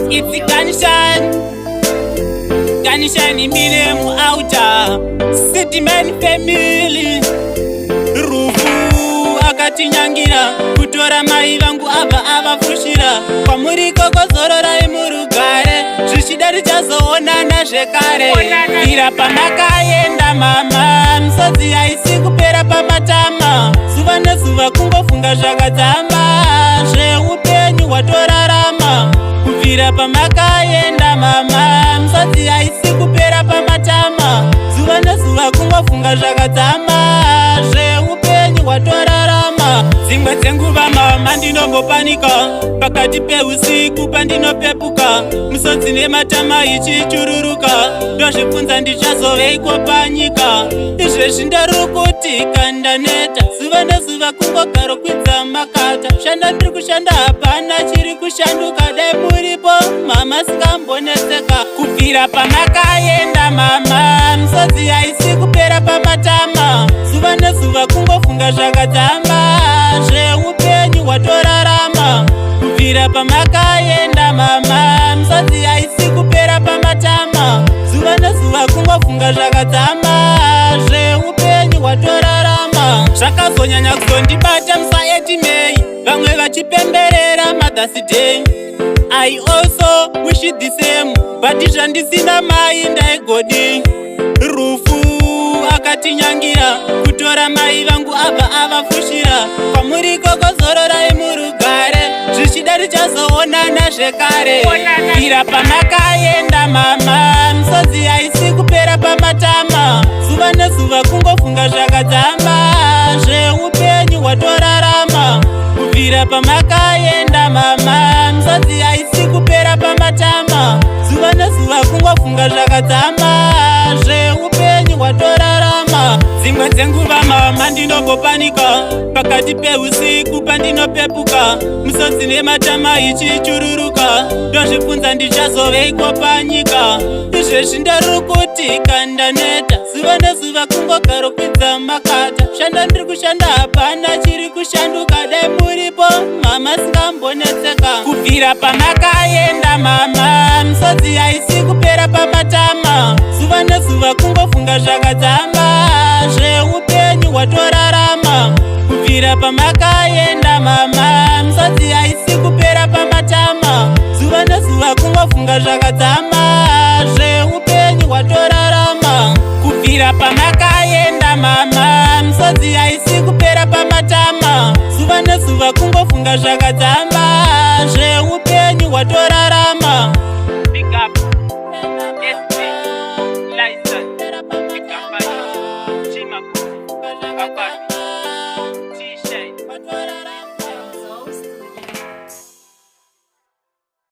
It's Ganishan imile mu outer City Man family. Rufu akatinyangira kutora mai vangu ava fushira kwamuri kokozorora imurugare zvichida richazoonana zvekare. Ira pamakaenda mama misodzi haisi kupera pamatama zuva nezuva kungofunga zvakadzama zveupenyu hwatorarama. Kubvira pamakaenda mama misodzi haisi kupera pamatama zuva nezuva kungofunga zvakadzama zveupenyu hwatorarama. Dzimwe dzenguva mama ndinombopanika pakati peusiku pandinopepuka misodzi nematama ichichururuka ndozvibvunza ndichazoveiko panyika. Izvezvi ndarukutika ndaneta zuva nezuva kungogaro kwidza makata shanda ndiri kushanda hapana chiri kushanduka dai muripo mama sikambonetseka. Kubvira pamakaenda mama misodzi haisi kupera pamatama zuva nezuva kungofunga zvakadzama zveupenyu hwatorarama. Kubvira pamakaenda mama misodzi haisi kupera pamatama zuva nezuva kungofunga zvakadzama zveupenyu hwatorarama. Zvakazonyanya kuzondibata musa 8 May vamwe vachipemberera Mother's Day. I also wish it the same but zvandisina mai ndaigodi. Rufu akatinyangira kutora mai vangu ava fushira kwamuri kokozorora imurugare zvichida richazoonana zvekare. Ira pamakaenda mama misodzi haisi kupera pamatama zuva nezuva kungofunga zvakadzama zveupenyu hwatorarama. Kubvira pamakaenda mama misodzi haisi kupera pamatama zuva nezuva kungofunga zvakadzama zveupenyu hwatorarama. Dzimwe dzenguva mama ndinombopanika pakati peusiku pandinopepuka misodzi nematama ichichururuka ndozvibvunza ndichazoveiko panyika. Izvezvi ndarukutika ndaneta zuva nezuva kungogaro kwidza makata shanda ndiri kushanda hapana chiri kushanduka dai muripo mama sikambonetseka. Kubvira pamakaenda mama misodzi haisi kupera pamatama zuva nezuva kungofunga zvakadzama zveupenyu hwatorarama. Kubvira pamakaenda mama misodzi haisi kupera pamatama zuva nezuva kungofunga zvakadzama zveupenyu hwatorarama. Kubvira pamakaenda mama misodzi haisi kupera pamatama zuva nezuva kungofunga zvakadzama zveupenyu hwatorarama. Big up. License. Big up. Chima.